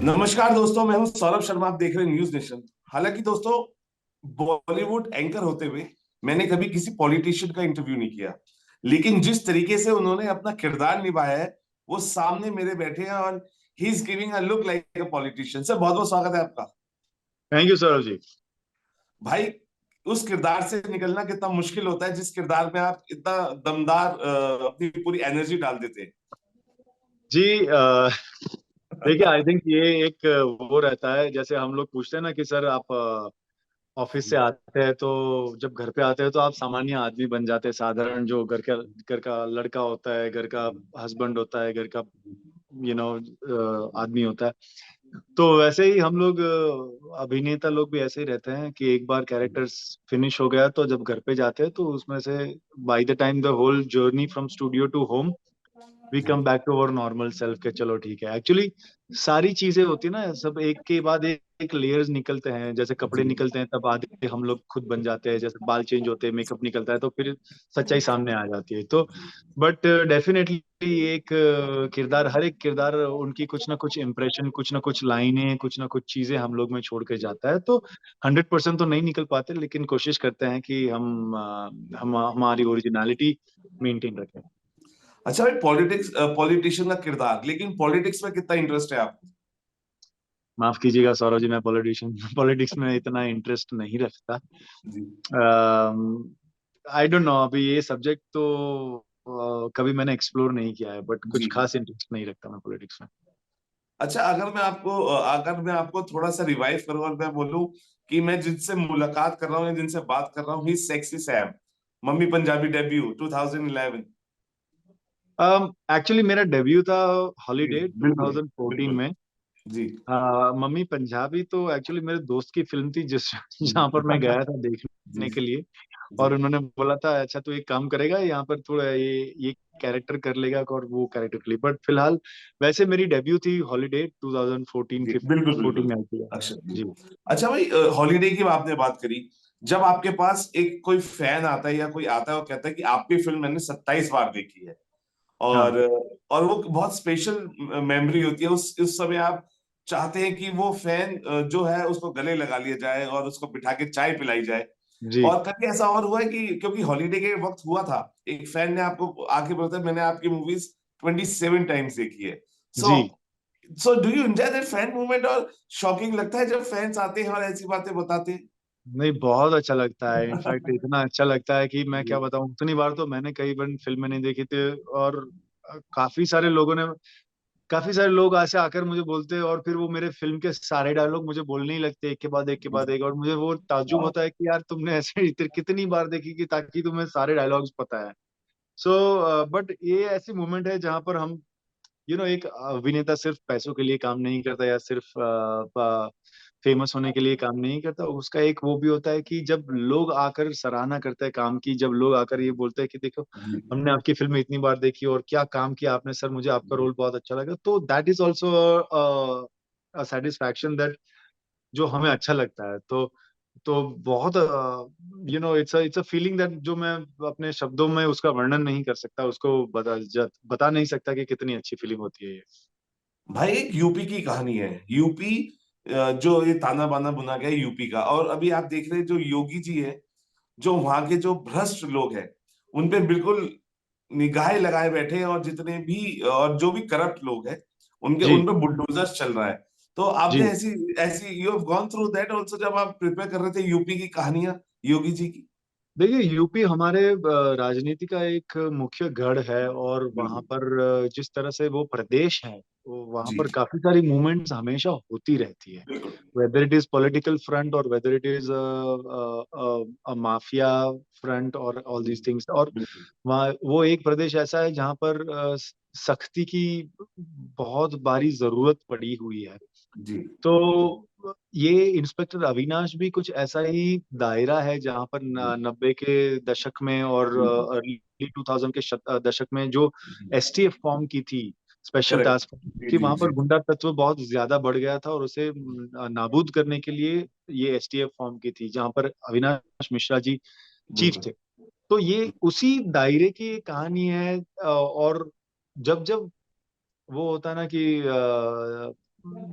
नमस्कार दोस्तों, मैं हूं सौरभ शर्मा। आप देख रहे हैं न्यूज नेशन। हालांकि दोस्तों, बॉलीवुड एंकर होते हुए मैंने कभी किसी पॉलिटिशियन का इंटरव्यू नहीं किया, लेकिन जिस तरीके से उन्होंने अपना किरदार निभाया है, वो सामने मेरे बैठे हैं और he is giving a look like a politician. Sir, बहुत बहुत स्वागत है आपका। Thank you Saurabh ji. भाई, उस किरदार से निकलना कितना मुश्किल होता है जिस किरदार में आप इतना दमदार अपनी पूरी एनर्जी डाल देते हैं। जी देखिए, आई थिंक ये एक वो रहता है, जैसे हम लोग पूछते हैं ना कि सर आप ऑफिस से आते हैं तो जब घर पे आते हैं तो आप सामान्य आदमी बन जाते हैं, साधारण जो घर का लड़का होता है, घर का हस्बैंड होता है, घर का आदमी होता है। तो वैसे ही हम लोग अभिनेता लोग भी ऐसे ही रहते हैं कि एक बार कैरेक्टर्स फिनिश हो गया तो जब घर पे जाते हैं तो उसमें से by the time the whole journey from studio to home we come back to our normal self के चलो ठीक है। एक्चुअली सारी चीजें होती है ना, सब एक के बाद एक लेयर्स निकलते हैं, जैसे कपड़े जी। निकलते हैं तब आधे हम लोग खुद बन जाते हैं, जैसे बाल चेंज होते हैं, मेकअप निकलता है तो फिर सच्चाई सामने आ जाती है। तो बट डेफिनेटली एक किरदार, हर एक किरदार उनकी कुछ ना कुछ इम्प्रेशन, कुछ ना कुछ लाइनें, कुछ ना कुछ चीजें हम लोग में छोड़ के जाता है। तो 100% तो नहीं निकल पाते, लेकिन कोशिश करते हैं कि हम हमारी ओरिजिनलिटी मेंटेन रखें। अच्छा भाई, पॉलिटिक्स पॉलिटिशियन का किरदार, लेकिन पॉलिटिक्स में कितना इंटरेस्ट है आपको? माफ कीजिएगा सौरभ जी, मैं पॉलिटिशियन पॉलिटिक्स में इतना इंटरेस्ट नहीं रखता। जी। आई डोंट नो, अभी ये सब्जेक्ट तो कभी मैंने एक्सप्लोर नहीं किया है, बट कुछ जी। खास इंटरेस्ट नहीं रखता मैं पॉलिटिक्स में। अच्छा, अगर मैं आपको थोड़ा सा रिवाइव करूं और मैं बोलूं कि मैं जिनसे मुलाकात कर रहा हूं या जिनसे बात कर रहा हूं, he sexy Sam, mummy Punjabi debut 2011। Actually मेरा डेब्यू था जी, हॉलीडे बिल्कुल 2014 बिल्कुल। में। जी। मम्मी पंजाबी तो एक्चुअली मेरे दोस्त की फिल्म थी, जिस जहाँ पर मैं गया था जी देखने के लिए। जी। और उन्होंने बोला था अच्छा तू एक काम करेगा यहाँ पर थोड़ा ये कैरेक्टर कर लेगा और वो कैरेक्टर के लिए, बट फिलहाल वैसे मेरी डेब्यू थी हॉलीडे 2014 जी, 15 बिल्कुल 14 बिल्कुल। में आई थी। अक्षर जी। जी। अच्छा भाई, हॉलीडे की आपने बात करी। जब आपके पास एक कोई फैन आता है या कोई आता है और कहता है कि आपकी फिल्म मैंने 27 बार देखी है, और हाँ वो बहुत स्पेशल मेमोरी होती है। उस समय आप चाहते हैं कि वो फैन जो है उसको गले लगा लिया जाए और उसको बिठा के चाय पिलाई जाए। जी। और कभी ऐसा और हुआ है कि क्योंकि हॉलीडे के वक्त हुआ था, एक फैन ने आपको आके बोला था मैंने आपकी मूवीज 27 टाइम्स देखी है। सो जी। So do you enjoy that fan movement? और शॉकिंग लगता है जब फैंस आते हैं और ऐसी बातें बताते हैं? नहीं, बहुत अच्छा लगता है, इनफैक्ट इतना अच्छा लगता है कि मैं क्या जी। बताऊं, उतनी बार तो मैंने कई बार फिल्में नहीं देखी थी। और काफी सारे लोगों ने, काफी सारे लोग ऐसे आकर मुझे बोलते हैं और फिर वो मेरे फिल्म के सारे डायलॉग मुझे बोलने ही लगते हैं, एक के बाद एक के बाद एक। और मुझे वो ताज्जुब वाह। होता है कि यार तुमने ऐसे कितनी बार देखी कि ताकि तुम्हें सारे डायलॉग्स पता है। सो बट ये ऐसी मोमेंट है जहां पर हम एक अभिनेता सिर्फ पैसों के लिए काम नहीं करता या सिर्फ फेमस होने के लिए काम नहीं करता। उसका एक वो भी होता है कि जब लोग आकर सराहना करते हैं काम की, जब लोग आकर ये बोलते हैं कि देखो जी। हमने आपकी फिल्म इतनी बार देखी और क्या काम किया आपने सर, मुझे आपका रोल बहुत अच्छा लगा, तो that is also satisfaction that जो हमें अच्छा लगता है। तो बहुत इट्स अ फीलिंग दैट जो मैं अपने शब्दों में उसका वर्णन नहीं कर सकता, उसको बता नहीं सकता कि कितनी अच्छी फिल्म होती है ये। भाई, एक यूपी की कहानी है। यूपी, जो ये ताना बाना बुना गया है यूपी का, और अभी आप देख रहे हैं जो योगी जी है, जो वहां के जो भ्रष्ट लोग हैं उन पे बिल्कुल निगाहें लगाए बैठे हैं, और जितने भी और जो भी करप्ट लोग हैं उनके जी। उन पे बुलडोजर चल रहा है। तो जी। आपने ऐसी ऐसी you have gone through that also जब आप प्रिपेयर कर रहे थे यूपी की कहानियां, योगी जी की? देखिए, यूपी हमारे राजनीति का एक मुख्य गढ़ है, और वहां बिल्कुल। पर जिस तरह से वो प्रदेश है, वो वहां जी। पर काफी सारी मूवमेंट्स हमेशा होती रहती है, बिल्कुल whether it is political front और whether it is mafia front और ऑल दीज थिंग्स। और बिल्कुल। वहाँ वो एक प्रदेश ऐसा है जहाँ पर सख्ती की बहुत बारी जरूरत पड़ी हुई है। जी। तो ये इंस्पेक्टर अविनाश भी कुछ ऐसा ही दायरा है जहां पर 90 के दशक में और बिल्कुल। अर्ली 2000 के दशक में जो एसटीएफ फॉर्म की थी, स्पेशल करेक्ट। टास्क फोर्स जी की, जी वहां पर जी। गुंडा तत्व बहुत ज्यादा बढ़ गया था और उसे नाबूद करने के लिए ये एसटीएफ फॉर्म की थी, जहां पर अविनाश मिश्रा जी चीफ बिल्कुल। थे। तो ये उसी दायरे की कहानी है। और जब जब वो होता है ना कि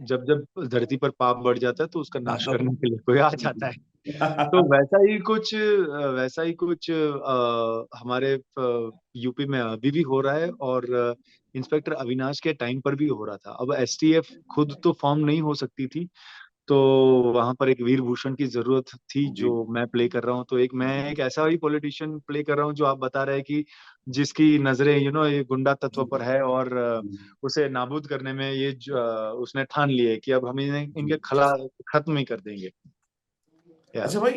जब जब धरती पर पाप बढ़ जाता है तो उसका नाश करने के लिए कोई आ जाता है। तो जी। वैसा ही कुछ हमारे यूपी में अभी भी हो रहा है, और इंस्पेक्टर अविनाश के टाइम पर भी हो रहा था। अब एसटीएफ खुद तो फॉर्म नहीं हो सकती थी, तो वहां पर एक वीर भूषण की जरूरत थी जो मैं प्ले कर रहा हूँ। तो मैं एक ऐसा ही पॉलिटिशियन प्ले कर रहा हूँ जो आप बता रहे हैं कि जिसकी नजरें ये गुंडा तत्व पर है, और उसे नाबूद करने में उसने ठान लिए है कि अब हम इन्हें इनके खला खत्म ही कर देंगे। या अच्छा भाई,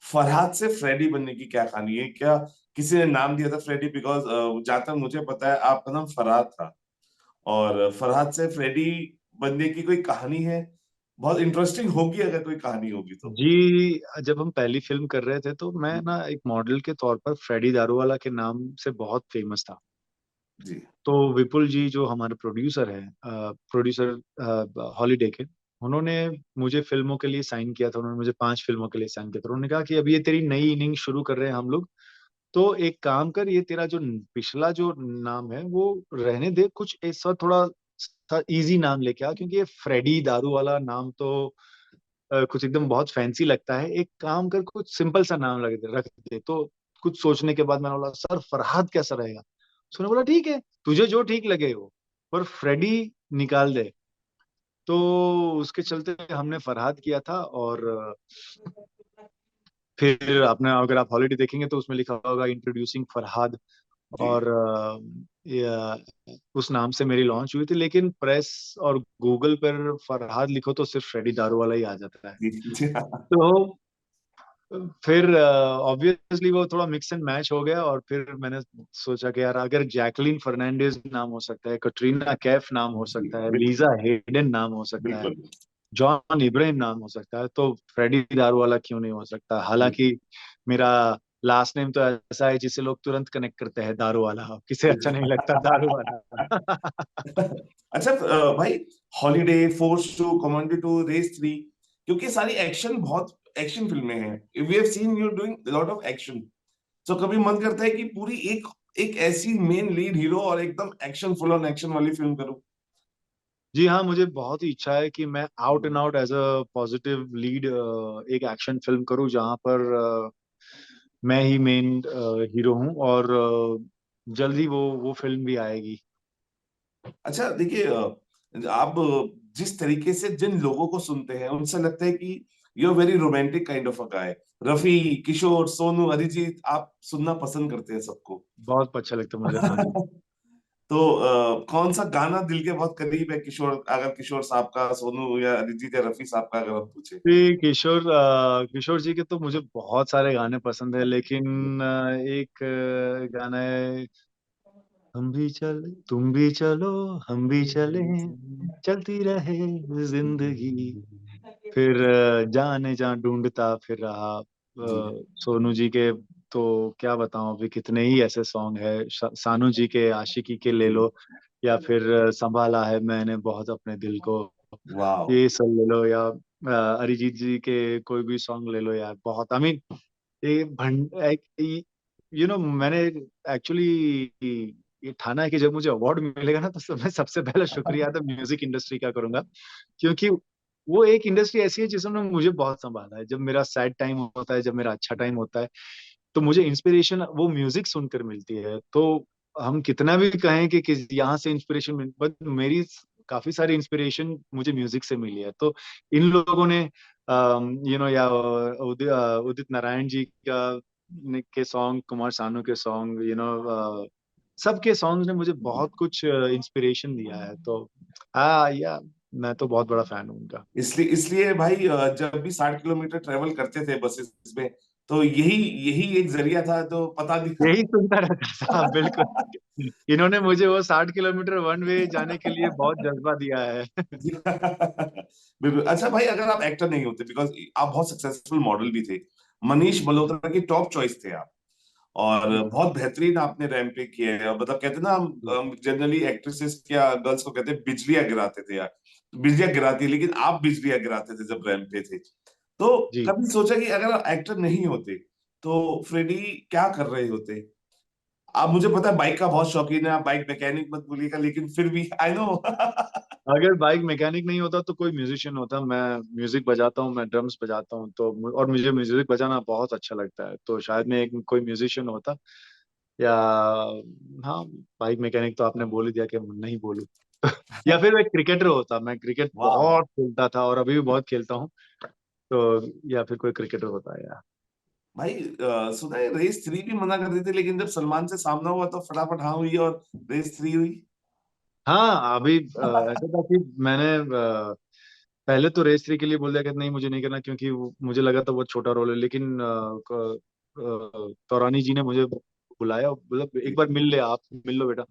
फरहाद से फ्रेडी बनने की क्या कहानी है? क्या किसी ने नाम दिया था फ्रेडी? बिकॉज जहां तक मुझे पता है आपका नाम फरहाद था, और फरहाद से फ्रेडी बनने की कोई कहानी है? बहुत इंटरेस्टिंग होगी अगर कोई कहानी होगी तो। जी, जब हम पहली फिल्म कर रहे थे तो मैं ना एक मॉडल के तौर पर फ्रेडी दारूवाला के नाम से बहुत फेमस था। जी। तो विपुल जी जो हमारे प्रोड्यूसर हैं, प्रोड्यूसर हॉलीडे के, उन्होंने मुझे फिल्मों के लिए साइन किया था। उन्होंने मुझे 5 फिल्मों के लिए साइन किया था। उन्होंने कहा कि अब ये तेरी नई इनिंग शुरू कर रहे हैं हम लोग, तो एक काम कर, ये तेरा जो पिछला जो नाम है वो रहने दे, कुछ ऐसा थोड़ा सा इजी नाम लेके आ, क्योंकि ये फ्रेडी दारू वाला नाम तो कुछ एकदम बहुत फैंसी लगता है। एक काम कर, कुछ सिंपल सा नाम रख दे। तो कुछ सोचने के बाद मैंने बोला सर फरहाद कैसा रहेगा? उसने बोला ठीक है, तुझे जो ठीक लगे वो, पर फ्रेडी निकाल दे। तो उसके चलते हमने फरहाद किया था। और फिर आपने, अगर आप हॉलीडे देखेंगे तो उसमें लिखा होगा इंट्रोड्यूसिंग फरहाद। जी। और उस नाम से मेरी लॉन्च हुई थी, लेकिन प्रेस और गूगल पर फरहाद लिखो तो सिर्फ फ्रेडी दारू वाला ही आ जाता है। जी। जी। तो फिर ऑब्वियसली वो थोड़ा मिक्स एंड मैच हो गया, और फिर मैंने सोचा कि यार अगर जैकलीन फर्नांडिस नाम हो सकता है, कटरीना कैफ नाम हो जी, सकता है, बिल्कुल। लीजा हेडन नाम हो सकता है, बिल्कुल। जॉन इब्राहिम नाम हो सकता है, तो फ्रेडी दारूवाला क्यों नहीं हो सकता? हालांकि मेरा लास्ट नेम तो ऐसा है जिसे लोग तुरंत कनेक्ट करते हैं, दारू वाला। किसे अच्छा नहीं लगता दारू वाला? अच्छा भाई, holiday, force two, commando two, race 3, क्योंकि सारी एक्शन, बहुत एक्शन फिल्में हैं। We have seen you doing lot of action. तो कभी मन करता है कि पूरी एक एक ऐसी मेन लीड हीरो और एकदम एक्शन, फुल ऑन एक्शन वाली फिल्म करूं। जी हाँ, मुझे बहुत ही इच्छा है कि मैं out and out as a positive lead एक एक्शन फिल्म करूं, जहां पर मैं ही मेन हीरो हूं। और जल्दी वो फिल्म भी आएगी। अच्छा देखिए, आप जिस तरीके से जिन लोगों को सुनते हैं उनसे लगता है कि you are very romantic kind of a guy. Rafi, Kishore, Sonu, Arijit, आप सुनना पसंद करते हैं सबको। बहुत अच्छा लगता है मुझे, हाँ जी। तो कौन सा गाना दिल के बहुत करीब है किशोर, अगर किशोर साहब का, सोनू या अरिजीत या रफी साहब का अगर हम पूछे? जी, किशोर जी के तो मुझे बहुत सारे गाने पसंद है, लेकिन एक गाना है, हम भी चले तुम भी चलो, हम भी चले, चलती रहे जिंदगी। फिर जाने जा ढूंढता फिर रहा, जी। सोनू जी के तो क्या बताऊं, अभी कितने ही ऐसे सॉन्ग है। सानू जी के आशिकी के ले लो, या फिर संभाला है मैंने बहुत अपने दिल को, वाह। ये सब ले लो, या अरिजीत जी के कोई भी सॉन्ग ले लो यार। बहुत, आई मीन, ये भंड मैंने एक्चुअली ये ठाना है कि जब मुझे अवार्ड मिलेगा ना, तो मैं सबसे पहले शुक्रिया तो म्यूजिक इंडस्ट्री का करूंगा। क्योंकि वो एक इंडस्ट्री ऐसी है जिसने मुझे बहुत संभाला है। जब मेरा सैड टाइम होता है, जब मेरा अच्छा टाइम होता है, तो मुझे इंस्पिरेशन वो म्यूजिक सुनकर मिलती है। तो हम कितना भी कहें कि यहाँ से इंस्पिरेशन मिल, बट मेरी काफी सारी इंस्पिरेशन मुझे म्यूजिक से मिली है। तो इन लोगों ने या उदित नारायण जी के सॉन्ग, कुमार सानू के सॉन्ग, सबके सॉन्ग ने मुझे बहुत कुछ इंस्पिरेशन दिया है। तो या मैं तो बहुत बड़ा फैन हूँ उनका। इसलिए इसलिए भाई, जब भी 60 किलोमीटर ट्रेवल करते थे बसेस में, तो यही यही एक जरिया था तो पता नहीं। यही सुनता रहता था, बिल्कुल। इन्होंने मुझे वो 60 किलोमीटर वन वे जाने के लिए बहुत जज्बा दिया है। बिल्कुल। अच्छा भाई, अगर आप एक्टर नहीं होते, बिकॉज आप बहुत सक्सेसफुल मॉडल भी थे, मनीष मल्होत्रा की टॉप चॉइस थे आप, और बहुत बेहतरीन आपने रैंप पे किया है। मतलब कहते हैं ना, हम जनरली एक्ट्रेसेस या गर्ल्स को कहते हैं बिजलियां गिराते थे यार, बिजलियां गिराती है, लेकिन आप बिजलियां गिराते थे जब रैंप पे थे। तो जी, कभी सोचा कि अगर आप एक्टर नहीं होते तो फ्रेडी क्या कर रहे होते? आप, मुझे पता है बाइक का बहुत शौकीन है, आप बाइक मैकेनिक मत बोलिएगा, लेकिन फिर भी आई नो। अगर बाइक मैकेनिक नहीं होता तो कोई म्यूजिशियन होता। मैं म्यूजिक बजाता हूँ, मैं ड्रम्स बजाता हूँ, तो और मुझे म्यूजिक बजाना बहुत अच्छा लगता है, तो शायद मैं एक कोई म्यूजिशियन होता। या हाँ, बाइक मैकेनिक तो आपने बोल ही दिया कि नहीं बोलूं। या फिर मैं क्रिकेटर होता, मैं क्रिकेट वाह बहुत खेलता था और अभी भी बहुत खेलता हूँ। तो या फिर कोई क्रिकेटर होता है यार। भाई, सुना है रेस 3 भी मना कर दी थी, लेकिन जब सलमान से सामना हुआ तो फटाफट हाँ हुई और रेस 3 हुई। हाँ अभी ऐसा था कि मैंने पहले तो रेस 3 के लिए बोल दिया कि नहीं मुझे नहीं करना, क्योंकि मुझे लगा था बहुत छोटा रोल है, लेकिन तौरानी जी ने मुझे बुलाया, मतलब एक बार मिल ले, आप मिल लो बेटा।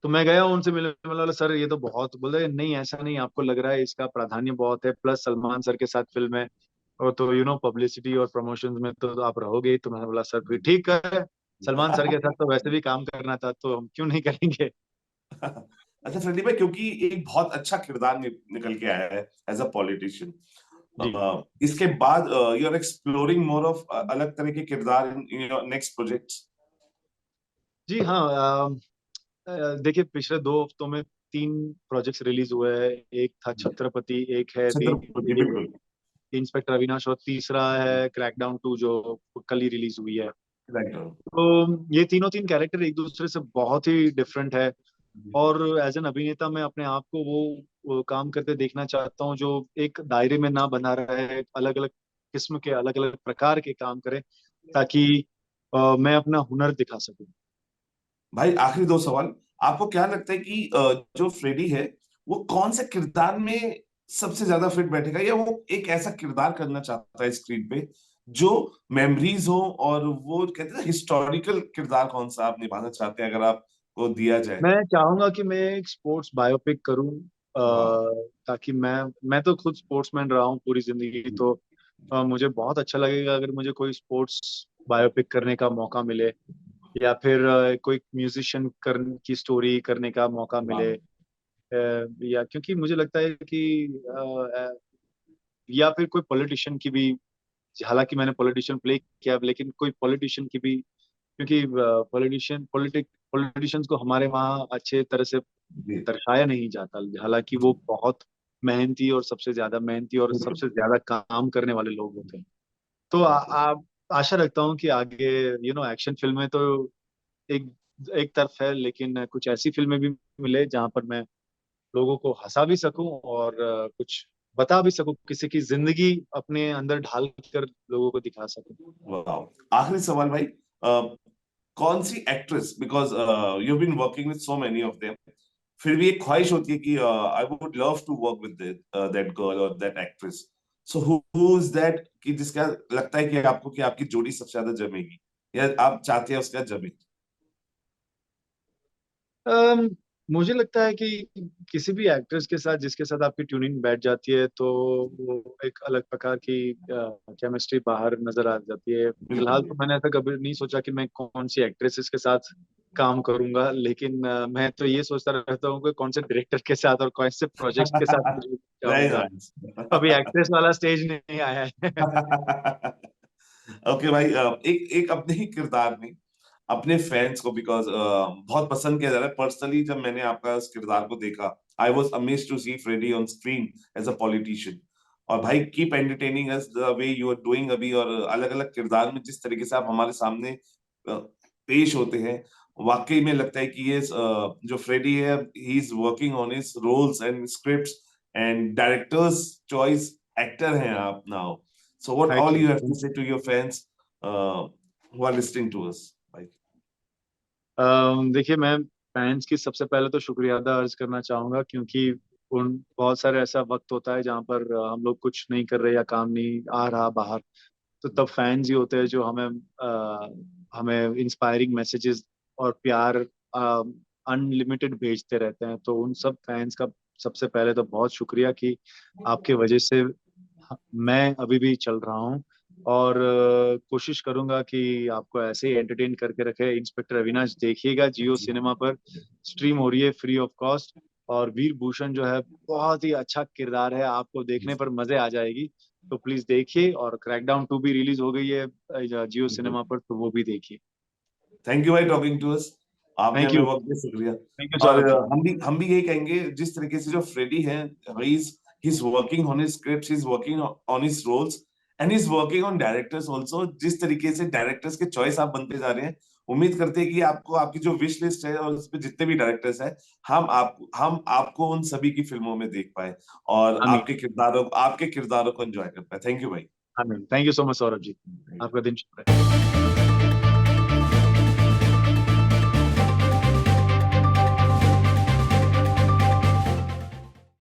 तो मैं गया उनसे मिलने, बोला सर ये तो बहुत, बोल रहे नहीं ऐसा नहीं, आपको लग रहा है, इसका प्राधान्य बहुत है, प्लस सलमान सर के साथ फिल्म है, और तो पब्लिसिटी और प्रमोशंस में तो आप रहोगे ही। तो मैंने बोला सर फिर ठीक है, सलमान सर के साथ तो वैसे भी काम करना था, तो हम क्यों नहीं करेंगे। अच्छा फ्रेंडी भाई, क्योंकि एक बहुत अच्छा किरदार निकल के आया है एज अ पॉलिटिशियन, जी। इसके बाद you are exploring more of अलग तरह के किरदार इन योर नेक्स्ट प्रोजेक्ट्स। जी हाँ। देखिए पिछले 2 हफ्तों में 3 प्रोजेक्ट्स रिलीज हुए हैं। एक था छत्रपति, एक है छत्रपति, बिल्कुल। इंस्पेक्टर अविनाश, और तीसरा है क्रैकडाउन 2 जो कल ही रिलीज हुई है। राइट। तो ये तीनों तीन कैरेक्टर एक दूसरे से बहुत ही डिफरेंट है, और एज एन अभिनेता मैं अपने आप को वो काम करते देखना चाहता हूँ जो एक दायरे में ना बना रहे, अलग अलग किस्म के, अलग अलग प्रकार के काम करे, ताकि मैं अपना हुनर दिखा सकूं। भाई आखिरी 2 सवाल, आपको क्या लगता है कि जो फ्रेडी है वो कौन से किरदार में सबसे ज्यादा फिट बैठेगा, या वो एक ऐसा किरदार करना चाहता है स्क्रीन पे जो मेमोरीज हो, और वो कहते हैं हिस्टोरिकल किरदार कौन सा आप निभाना चाहते हैं अगर आपको दिया जाए। मैं चाहूंगा कि मैं एक स्पोर्ट्स बायोपिक करूं, वाह। ताकि मैं तो खुद स्पोर्ट्समैन रहा हूं पूरी जिंदगी, तो मुझे बहुत अच्छा लगेगा अगर मुझे कोई स्पोर्ट्स बायोपिक करने का मौका मिले, या फिर कोई म्यूजिशियन की स्टोरी करने का मौका वाह। मिले, या क्योंकि मुझे लगता है कि या फिर कोई पॉलिटिशियन की भी, हालांकि मैंने पॉलिटिशियन प्ले किया, लेकिन कोई पॉलिटिशियन की भी, क्योंकि पॉलिटिशियंस को हमारे वहाँ अच्छे तरह से जी। दर्शाया नहीं जाता, हालांकि वो बहुत मेहनती और सबसे ज्यादा मेहनती और बिल्कुल। सबसे ज्यादा काम करने वाले लोग होते हैं। तो आशा रखता हूँ कि आगे एक्शन फिल्में तो एक एक तरफ है, लेकिन कुछ ऐसी फिल्में भी मिले जहां पर मैं लोगों को हंसा भी सकूं, और कुछ बता भी सकूं, किसी की जिंदगी अपने अंदर ढाल कर लोगों को दिखा सकूं। वाह, आखिरी सवाल भाई, कौन सी actress, because you been working with so many of them, फिर भी एक ख्वाहिश होती है कि I would love to work with that girl और that actress, so who is that, कि जिसका लगता है कि आपको कि आपकी जोड़ी सबसे ज्यादा जमेगी, या आप चाहते हैं उसका जमे। अम, मुझे लगता है कि किसी भी एक्ट्रेस के साथ जिसके साथ आपकी ट्यूनिंग बैठ जाती है, तो वो एक अलग प्रकार की केमिस्ट्री बाहर नजर आ जाती है। फिलहाल बिल्कुल। तो मैंने ऐसा कभी नहीं सोचा कि मैं कौन सी एक्ट्रेसेस के साथ काम करूंगा, लेकिन मैं तो ये सोचता रहता हूँ कि कौन से डायरेक्टर के साथ और कौन से प्रोजेक्ट के साथ मुझे वेरी जाऊंगा। नाइस। अभी एक्ट्रेस वाला स्टेज नहीं आया है। ओके भाई, एक एक अपने ही किरदार में अपने फैंस को, बिकॉज बहुत पसंद किया जा रहा है, पर्सनली जब मैंने आपका इस किरदार को देखा, I was amazed to see Freddy on screen as a politician. और भाई keep entertaining us the way you are doing अभी, और अलग अलग किरदार में जिस तरीके से आप हमारे सामने पेश होते हैं, वाकई में लगता है कि ये जो फ्रेडी है, he is working on his roles and scripts, and directors choice actor हैं आप now. So what thank all you. You have to say to your fans who are listening to us, like। देखिए मैं fans की सबसे पहले तो शुक्रिया अदा अर्ज करना चाहूंगा, क्योंकि उन बहुत सारे ऐसा वक्त होता है जहाँ पर हम लोग कुछ नहीं कर रहे या काम नहीं आ रहा बाहर, तो तब फैंस ही होते हैं जो हमें इंस्पायरिंग मैसेजेस और प्यार अनलिमिटेड भेजते रहते हैं। तो उन सब फैंस का सबसे पहले तो बहुत शुक्रिया कि आपके वजह से मैं अभी भी चल रहा हूँ, और कोशिश करूंगा कि आपको ऐसे ही एंटरटेन करके रखे। इंस्पेक्टर अविनाश देखिएगा, जियो सिनेमा पर स्ट्रीम हो रही है फ्री ऑफ कॉस्ट, और वीर भूषण जो है बहुत ही अच्छा किरदार है, आपको देखने पर मजे आ जाएगी। तो प्लीज देखिए, और क्रैकडाउन 2 भी रिलीज हो गई है जियो सिनेमा पर, तो वो भी देखिए। थैंक यू भाई टॉकिंग टू अस। आपने थैंक हमें यू, वक्त दिया, शुक्रिया। थैंक यू और सौरभ जी। हम भी यही कहेंगे, जिस तरीके से जो फ्रेडी है, he is working on his script, he is working on his roles, and he is working on directors also. जिस तरीके से डायरेक्टर्स के चॉइस आप बनते जा रहे हैं, उम्मीद करते हैं कि आपको, आपकी जो विश लिस्ट है और उसमें जितने भी डायरेक्टर्स हैं, हम आपको उन सभी की फिल्मों में देख पाए और आमीन, आपके किरदारों को एंजॉय कर पाए। थैंक यू भाई। आमीन। Thank you so much Saurabh ji. आपका दिन शुभ रहे।